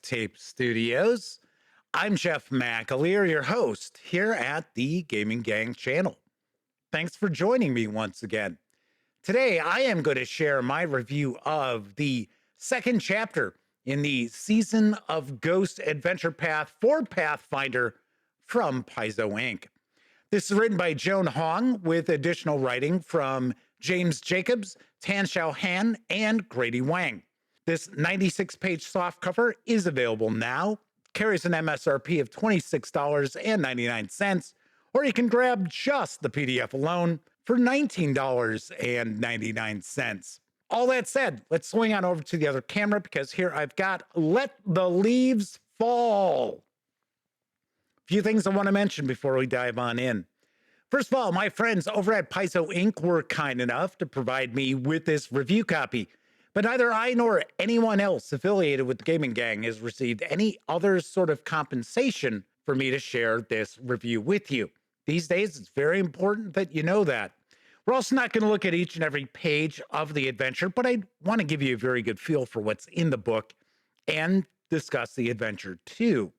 Tape Studios. I'm Jeff McAleer, your host here at the Gaming Gang channel. Thanks for joining me once again. Today, I am going to share my review of the second chapter in the Season of Ghosts adventure path for Pathfinder from Paizo Inc. This is written by Joan Hong with additional writing from James Jacobs, Tan Xiao Han, and Grady Wang. This 96-page softcover is available now, carries an MSRP of $26.99, or you can grab just the PDF alone for $19.99. All that said, let's swing on over to the other camera because here I've got Let the Leaves Fall. A few things I want to mention before we dive on in. First of all, my friends over at Paizo Inc. were kind enough to provide me with this review copy. But neither I nor anyone else affiliated with the Gaming Gang has received any other sort of compensation for me to share this review with you. These days, it's very important that you know that. We're also not going to look at each and every page of the adventure, but I want to give you a very good feel for what's in the book and discuss the adventure too.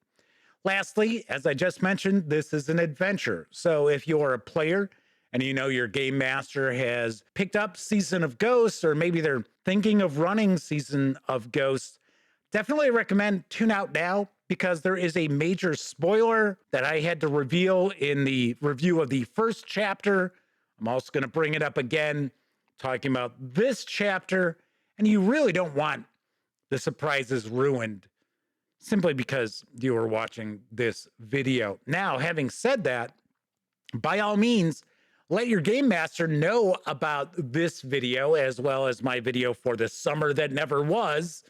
Lastly, as I just mentioned, this is an adventure. So if you're a player and you know your game master has picked up Season of Ghosts, or maybe they're thinking of running Season of Ghosts, definitely recommend tune out now because there is a major spoiler that I had to reveal in the review of the first chapter. I'm also going to bring it up again, talking about this chapter, and you really don't want the surprises ruined simply because you are watching this video. Now, having said that, by all means, let your game master know about this video as well as my video for the Summer That Never Was,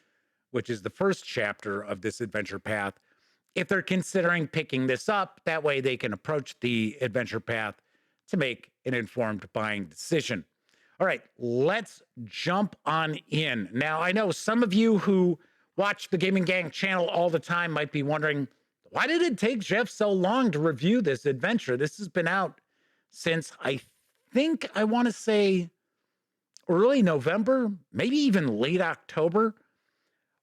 which is the first chapter of this adventure path, if they're considering picking this up. That way they can approach the adventure path to make an informed buying decision. All right, let's jump on in. Now, I know some of you who watch the Gaming Gang channel all the time might be wondering, why did it take Jeff so long to review this adventure? This has been out since I want to say early November, maybe even late October.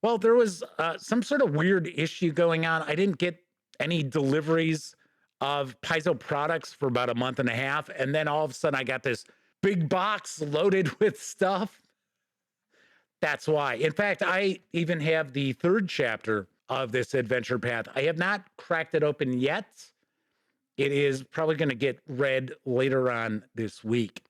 Well, there was some sort of weird issue going on. I didn't get any deliveries of Paizo products for about a month and a half. And then all of a sudden I got this big box loaded with stuff. That's why. In fact, I even have the third chapter of this adventure path. I have not cracked it open yet. It is probably going to get read later on this week.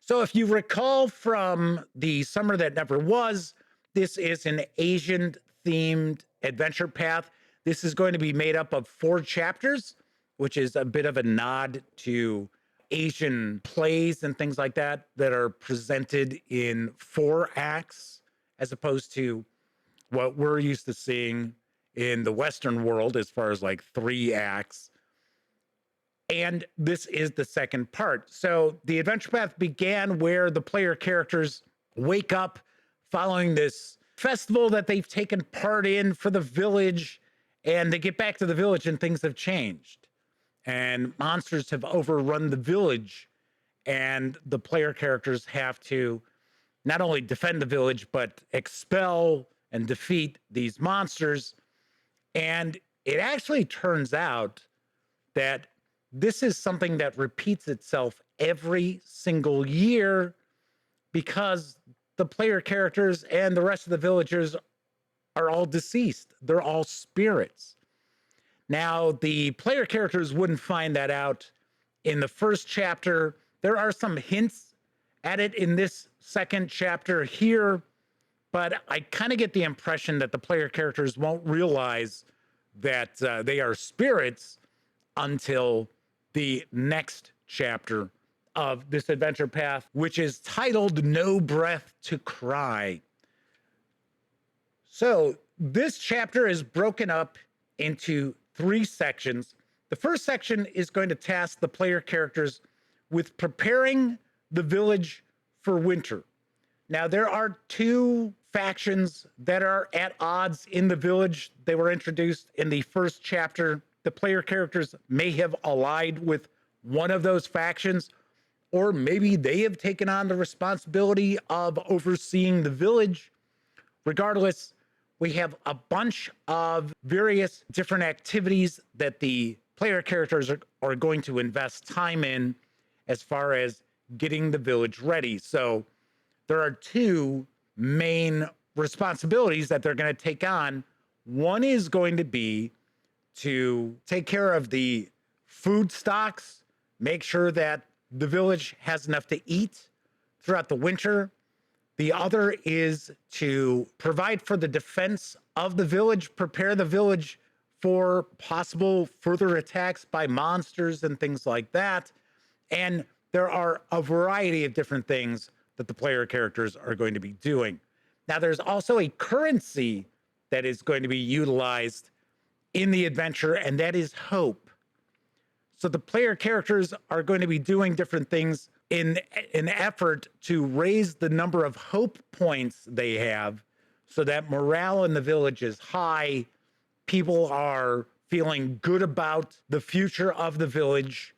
So if you recall from the Summer That Never Was, this is an Asian-themed adventure path. This is going to be made up of 4 chapters, which is a bit of a nod to Asian plays and things like that that are presented in 4 acts, as opposed to what we're used to seeing in the Western world as far as like 3 acts. And this is the second part. So the adventure path began where the player characters wake up following this festival that they've taken part in for the village, and they get back to the village and things have changed. And monsters have overrun the village, and the player characters have to not only defend the village, but expel and defeat these monsters. And it actually turns out that this is something that repeats itself every single year because the player characters and the rest of the villagers are all deceased. They're all spirits. Now, the player characters wouldn't find that out in the first chapter. There are some hints at it in this second chapter here, but I kind of get the impression that the player characters won't realize that they are spirits until the next chapter of this adventure path, which is titled No Breath to Cry. So this chapter is broken up into 3 sections. The first section is going to task the player characters with preparing the village for winter. Now, there are 2 factions that are at odds in the village. They were introduced in the first chapter. The player characters may have allied with one of those factions, or maybe they have taken on the responsibility of overseeing the village. Regardless, we have a bunch of various different activities that the player characters are going to invest time in as far as getting the village ready. So there are two main responsibilities that they're going to take on. One is going to be to take care of the food stocks, make sure that the village has enough to eat throughout the winter. The other is to provide for the defense of the village, prepare the village for possible further attacks by monsters and things like that. And there are a variety of different things that the player characters are going to be doing. Now, there's also a currency that is going to be utilized in the adventure, and that is hope. So the player characters are going to be doing different things in an effort to raise the number of hope points they have so that morale in the village is high. People are feeling good about the future of the village.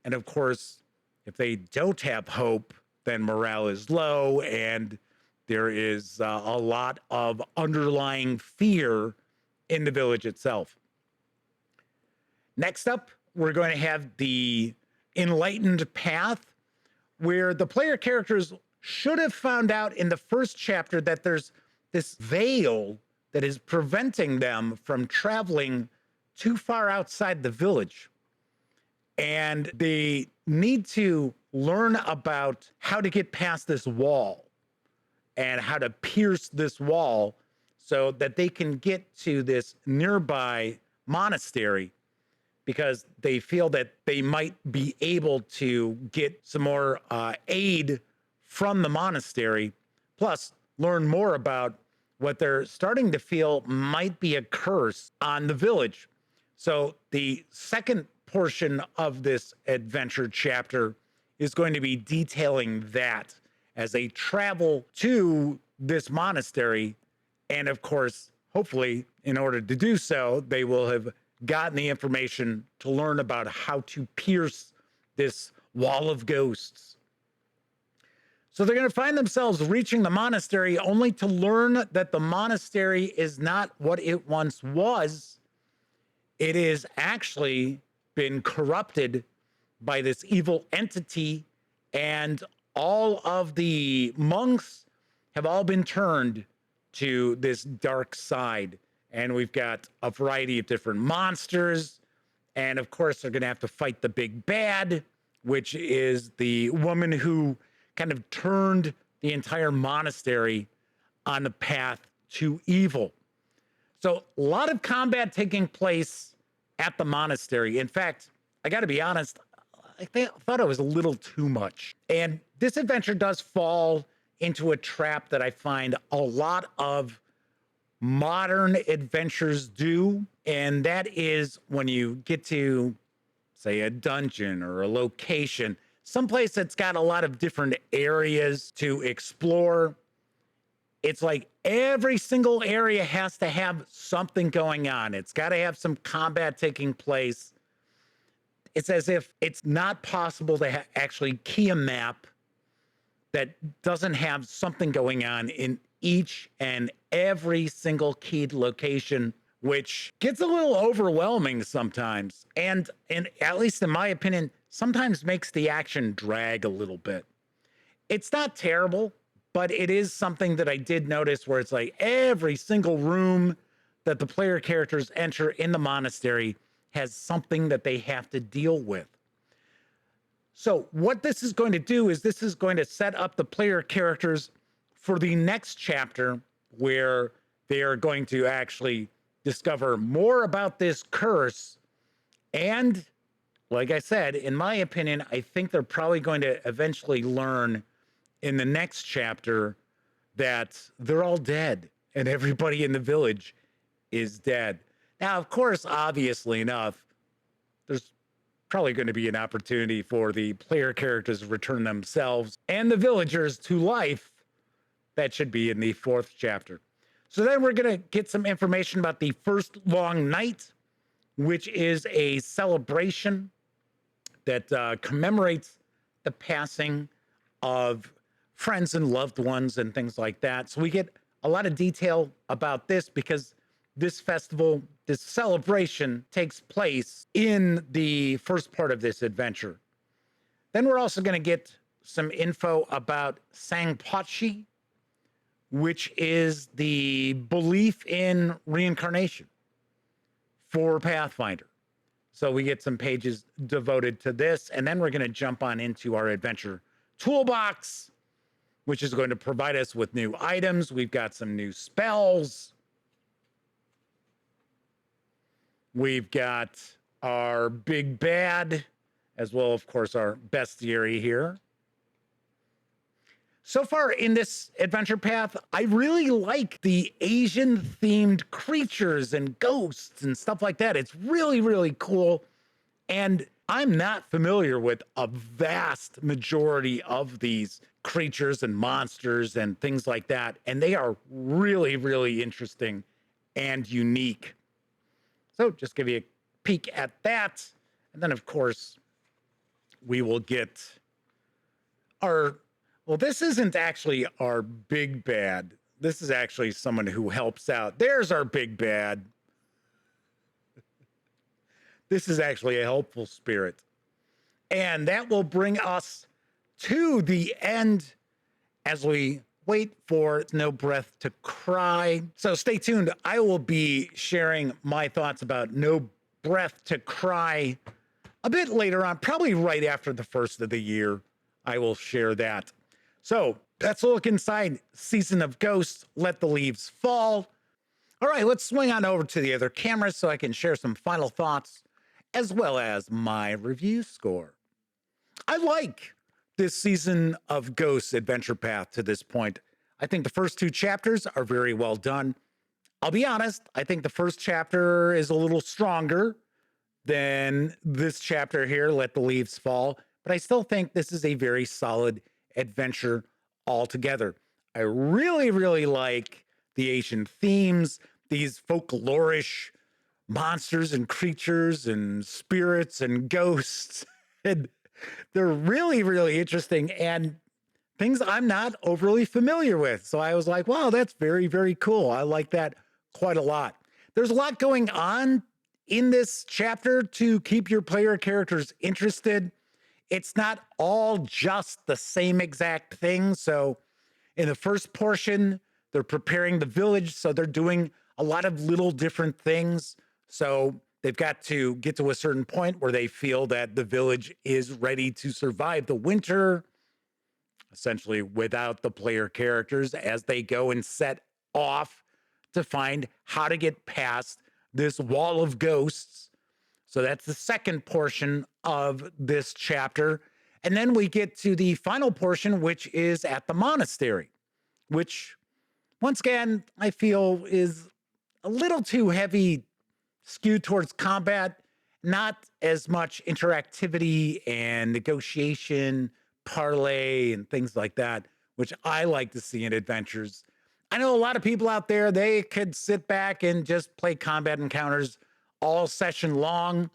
And of course, if they don't have hope, then morale is low and there is a lot of underlying fear in the village itself. Next up, we're going to have the enlightened path, where the player characters should have found out in the first chapter that there's this veil that is preventing them from traveling too far outside the village. And they need to learn about how to get past this wall and how to pierce this wall so that they can get to this nearby monastery, because they feel that they might be able to get some more aid from the monastery, plus learn more about what they're starting to feel might be a curse on the village. So the second portion of this adventure chapter is going to be detailing that as they travel to this monastery. And of course, hopefully, in order to do so, they will have gotten the information to learn about how to pierce this wall of ghosts. So they're going to find themselves reaching the monastery only to learn that the monastery is not what it once was. It is actually been corrupted by this evil entity, and all of the monks have all been turned to this dark side. And we've got a variety of different monsters. And of course, they're going to have to fight the big bad, which is the woman who kind of turned the entire monastery on the path to evil. So a lot of combat taking place at the monastery. In fact, I got to be honest, I thought it was a little too much. And this adventure does fall into a trap that I find a lot of modern adventures do, and that is when you get to, say, a dungeon or a location, someplace that's got a lot of different areas to explore. It's like every single area has to have something going on. It's got to have some combat taking place. It's as if it's not possible to actually key a map that doesn't have something going on in each and every single keyed location, which gets a little overwhelming sometimes. And at least in my opinion, sometimes makes the action drag a little bit. It's not terrible, but it is something that I did notice where it's like every single room that the player characters enter in the monastery has something that they have to deal with. So what this is going to do is this is going to set up the player characters for the next chapter, where they are going to actually discover more about this curse. And like I said, in my opinion, I think they're probably going to eventually learn in the next chapter that they're all dead and everybody in the village is dead. Now, of course, obviously enough, there's probably going to be an opportunity for the player characters to return themselves and the villagers to life. That should be in the fourth chapter. So then we're going to get some information about the first long night, which is a celebration that commemorates the passing of friends and loved ones and things like that. So we get a lot of detail about this because this festival, this celebration takes place in the first part of this adventure. Then we're also going to get some info about Sangpachi, which is the belief in reincarnation for Pathfinder. So we get some pages devoted to this, and then we're going to jump on into our adventure toolbox, which is going to provide us with new items. We've got some new spells. We've got our big bad, as well, of course, our bestiary here. So far in this adventure path, I really like the Asian-themed creatures and ghosts and stuff like that. It's really, really cool. And I'm not familiar with a vast majority of these creatures and monsters and things like that. And they are really, really interesting and unique. So just give you a peek at that. And then, of course, we will get our... Well, this isn't actually our big bad. This is actually someone who helps out. There's our big bad. This is actually a helpful spirit. And that will bring us to the end as we wait for No Breath to Cry. So stay tuned. I will be sharing my thoughts about No Breath to Cry a bit later on, probably right after the first of the year. I will share that. So let's look inside Season of Ghosts, Let the Leaves Fall. All right, let's swing on over to the other camera so I can share some final thoughts as well as my review score. I like this Season of Ghosts adventure path to this point. I think the first two chapters are very well done. I'll be honest, I think the first chapter is a little stronger than this chapter here, Let the Leaves Fall, but I still think this is a very solid adventure altogether. I really, really like the Asian themes, these folklorish monsters and creatures and spirits and ghosts. And they're really, really interesting and things I'm not overly familiar with. So I was like, wow, that's very, very cool. I like that quite a lot. There's a lot going on in this chapter to keep your player characters interested. It's not all just the same exact thing. So in the first portion, they're preparing the village. So they're doing a lot of little different things. So they've got to get to a certain point where they feel that the village is ready to survive the winter, essentially without the player characters, as they go and set off to find how to get past this wall of ghosts. So that's the second portion of this chapter. And then we get to the final portion, which is at the monastery, which, once again, I feel is a little too heavy, skewed towards combat, not as much interactivity and negotiation, parlay, and things like that, which I like to see in adventures. I know a lot of people out there, they could sit back and just play combat encounters all session long.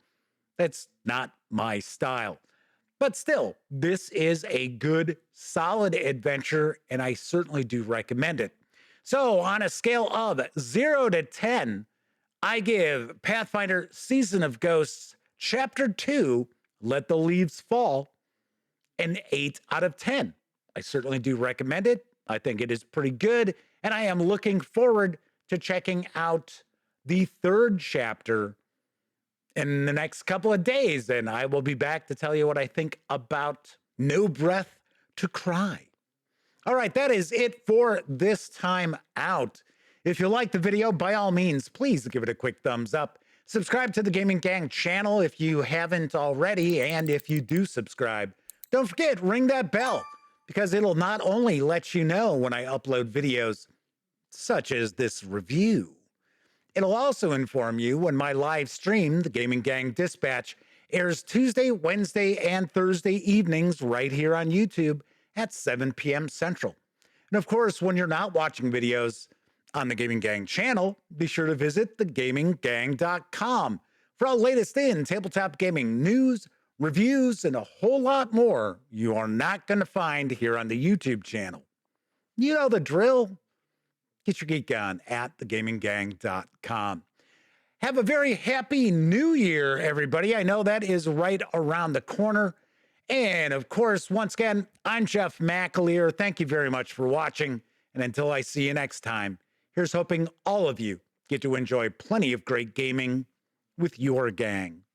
That's not my style. But still, this is a good, solid adventure, and I certainly do recommend it. So on a scale of 0 to 10, I give Pathfinder Season of Ghosts Chapter 2, Let the Leaves Fall, an 8 out of 10. I certainly do recommend it. I think it is pretty good, and I am looking forward to checking out the third chapter in the next couple of days, and I will be back to tell you what I think about No Breath to Cry. All right, that is it for this time out. If you liked the video, by all means, please give it a quick thumbs up. Subscribe to the Gaming Gang channel if you haven't already, and if you do subscribe, don't forget, ring that bell, because it'll not only let you know when I upload videos such as this review, it'll also inform you when my live stream, the Gaming Gang Dispatch, airs Tuesday, Wednesday, and Thursday evenings right here on YouTube at 7 p.m. Central. And of course, when you're not watching videos on the Gaming Gang channel, be sure to visit thegaminggang.com for all latest in tabletop gaming news, reviews, and a whole lot more you are not going to find here on the YouTube channel. You know the drill. Get your geek on at thegaminggang.com. Have a very happy new year, everybody. I know that is right around the corner. And of course, once again, I'm Jeff McAleer. Thank you very much for watching. And until I see you next time, here's hoping all of you get to enjoy plenty of great gaming with your gang.